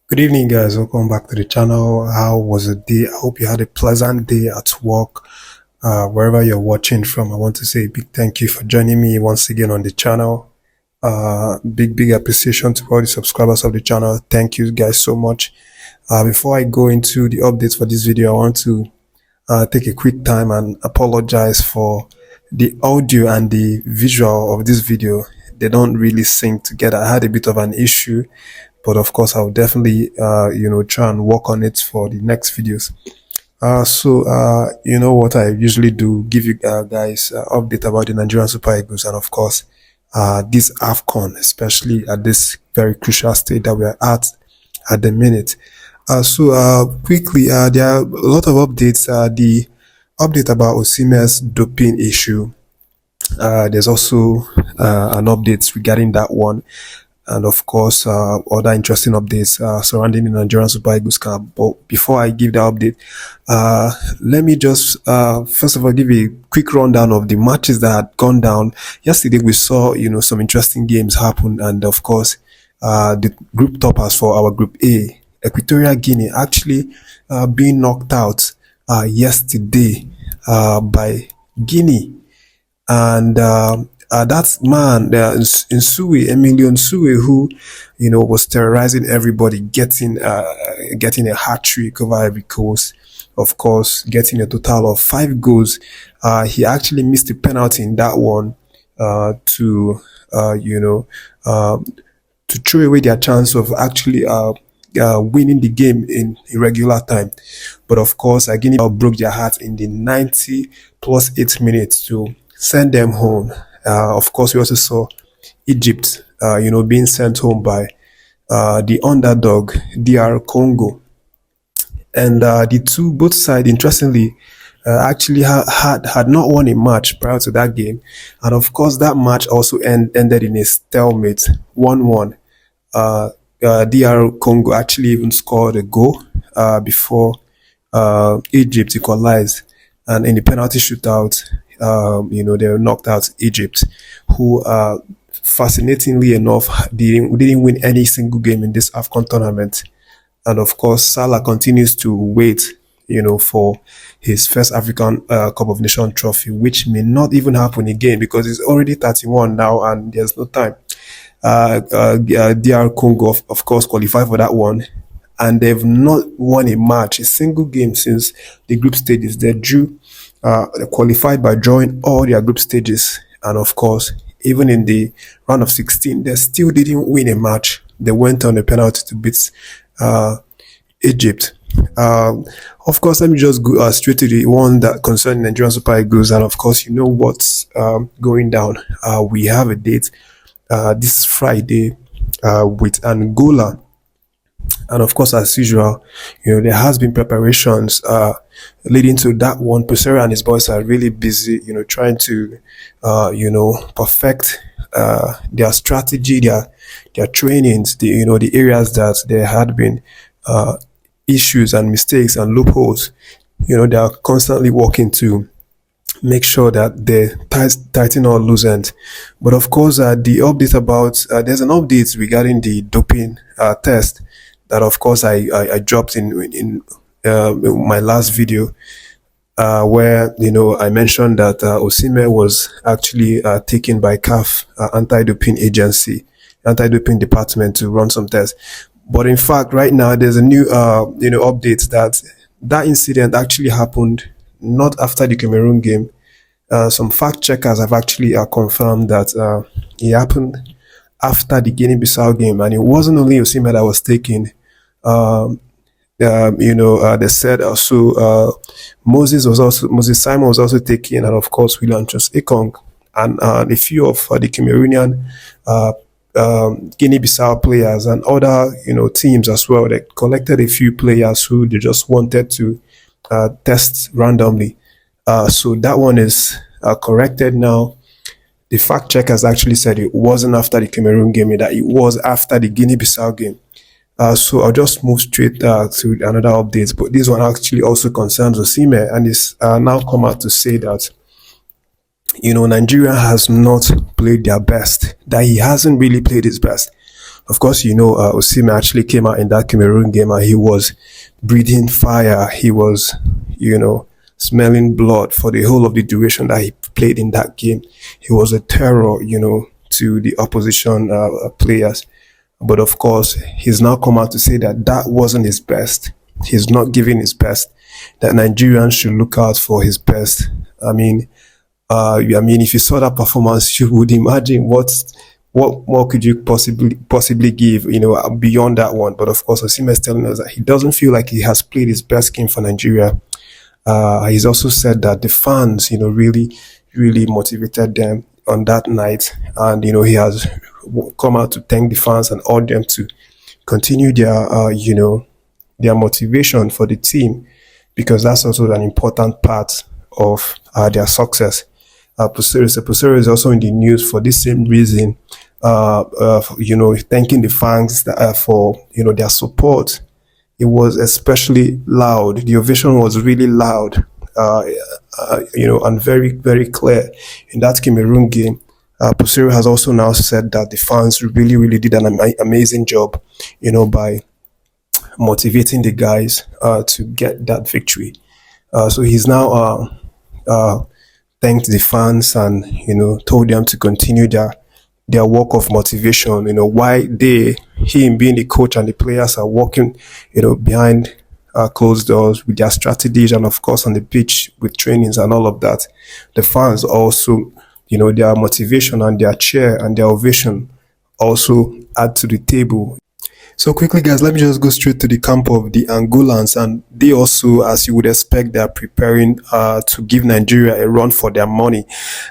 Good evening, guys. Welcome back to the channel. How was the day? I hope you had a pleasant day at work. Wherever you're watching from, I want to say a big thank you for joining me once again on the channel. Big appreciation to all the subscribers of the channel. Thank you guys so much. Before I go into the updates for this video, I want to take a quick time and apologize for the audio and the visual of this video. They don't really sync together. I had a bit of an issue, but of course I'll definitely try and work on it for the next videos. You know what I usually do, give you guys update about the Nigerian Super Eagles, and of course this AFCON, especially at this very crucial state that we are at the minute. Quickly, there are a lot of updates. The update about Osimhen's doping issue, there's also an update regarding that one, and of course other interesting updates surrounding the Nigerian Super Eagles camp. But before I give the update, let me just first of all give a quick rundown of the matches that had gone down yesterday. We saw some interesting games happen, and of course the group toppers for our group A, Equatorial Guinea, actually being knocked out yesterday by Guinea. And that man, Emilio Nsue, who was terrorizing everybody, getting a hat trick over every coast, of course, getting a total of 5 goals. He actually missed a penalty in that one to throw away their chance of actually winning the game in irregular time. But of course, Guinea broke their heart in the 90 plus 8 minutes to send them home. Of course, we also saw Egypt, being sent home by the underdog DR Congo, and both sides, interestingly, actually had not won a match prior to that game, and of course, that match also ended in a stalemate, 1-1. DR Congo actually even scored a goal before Egypt equalized, and in the penalty shootout, they knocked out Egypt, who fascinatingly enough didn't win any single game in this AFCON tournament. And of course, Salah continues to wait for his first African Cup of Nations trophy, which may not even happen again because he's already 31 now and there's no time. DR Congo of course qualified for that one, and they've not won a single game since the group stages. They qualified by drawing all their group stages, and of course, even in the round of 16, they still didn't win a match. They went on a penalty to beat Egypt. Of course, let me just go straight to the one that concerns Nigerian Super Eagles, and of course, you know what's going down. We have a date this Friday with Angola. And of course, as usual, there has been preparations leading to that one. Peseiro and his boys are really busy, trying to, perfect their strategy, their trainings, the areas that there had been issues and mistakes and loopholes. They are constantly working to make sure that they tighten all loose ends. But of course, the update about there's an update regarding the doping test that of course I dropped in my last video, where I mentioned that Osimhen was actually taken by CAF anti-doping department to run some tests. But in fact, right now there's a new update that incident actually happened not after the Cameroon game. Some fact checkers have actually confirmed that it happened after the Guinea-Bissau game, and it wasn't only Osimhen that was taken. They said also Moses Simon was also taken, and of course William Ekong and a few of the Cameroonian Guinea-Bissau players and other teams as well. They collected a few players who they just wanted to test randomly. So that one is corrected now. The fact checkers actually said it wasn't after the Cameroon game, that it was after the Guinea-Bissau game. So I'll just move straight to another update, but this one actually also concerns Osimhen, and it's now come out to say that Nigeria has not played their best, that he hasn't really played his best. Of course, Osimhen actually came out in that Cameroon game and he was breathing fire. He was, smelling blood for the whole of the duration that he played in that game. He was a terror, to the opposition players. But of course, he's now come out to say that that wasn't his best. He's not giving his best. That Nigerians should look out for his best. If you saw that performance, you would imagine what more could you possibly give, beyond that one. But of course, Osimhen is telling us that he doesn't feel like he has played his best game for Nigeria. He's also said that the fans, really, really motivated them on that night, and he has come out to thank the fans and urge them to continue their motivation for the team, because that's also an important part of their success. Peseiro is also in the news for this same reason, thanking the fans for their support. It was especially loud. The ovation was really loud, and very, very clear in that Cameroon game. Peseiro has also now said that the fans really, really did an amazing job, by motivating the guys to get that victory. So he's now thanked the fans and told them to continue their work of motivation. Why him being the coach and the players are working behind closed doors with their strategies, and of course on the pitch with trainings and all of that. The fans also, their motivation and their cheer and their ovation also add to the table. So quickly, guys, let me just go straight to the camp of the Angolans, and they also, as you would expect, they are preparing to give Nigeria a run for their money.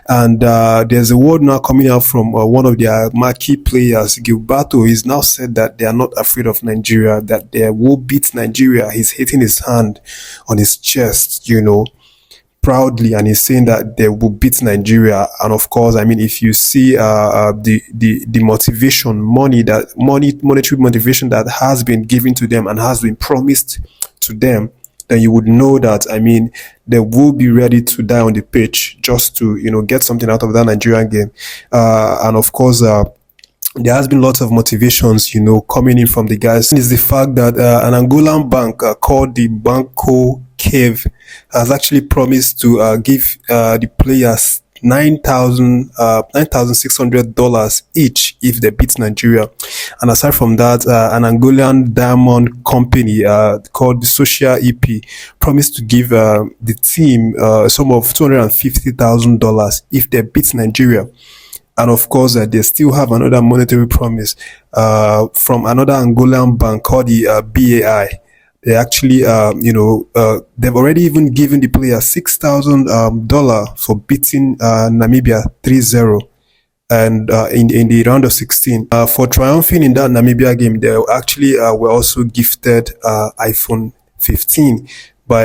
And there's a word now coming out from one of their marquee players, Gilberto. He's now said that they are not afraid of Nigeria, that they will beat Nigeria. He's hitting his hand on his chest, proudly, and he's saying that they will beat Nigeria. And of course, if you see the monetary motivation that has been given to them and has been promised to them, then you would know that they will be ready to die on the pitch just to get something out of that Nigerian game. And of course, there has been lots of motivations, coming in from the guys. Is the fact that an Angolan bank called the Banco Cave has actually promised to give the players $9,600 each if they beat Nigeria. And aside from that, an Angolan diamond company called the Social EP promised to give the team a sum of $250,000 if they beat Nigeria. And of course, they still have another monetary promise from another Angolan bank called the BAI. They actually, they've already even given the player $6,000 for beating Namibia 3-0. And in the round of 16, for triumphing in that Namibia game, they actually were also gifted iPhone 15 by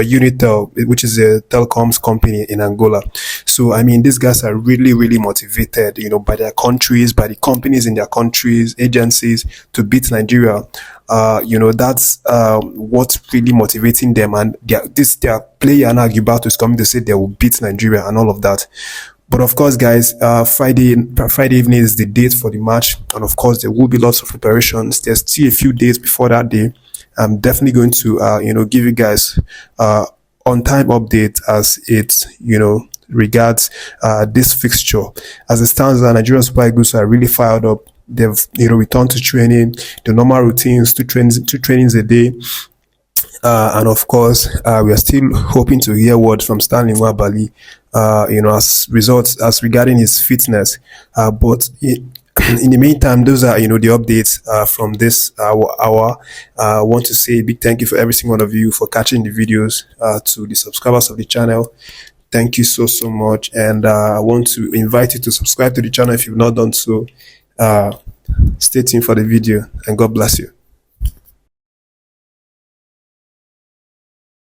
Unitel, which is a telecoms company in Angola. So, these guys are really, really motivated, by their countries, by the companies in their countries, agencies, to beat Nigeria. That's what's really motivating them. And their player, now Gilberto, is coming to say they will beat Nigeria and all of that. But of course, guys, Friday evening is the date for the match. And of course, there will be lots of preparations. There's still a few days before that day. I'm definitely going to, give you guys on time update as it, regards this fixture. As it stands, the Nigerian Super Eagles are really fired up. They've, returned to training, the normal routines, two trainings a day. And of course, we are still hoping to hear words from Stanley Nwabali, as regarding his fitness. But in the meantime, those are, the updates from this hour. I want to say a big thank you for every single one of you for catching the videos, to the subscribers of the channel. Thank you so much. And I want to invite you to subscribe to the channel if you've not done so. Stay tuned for the video, and God bless you.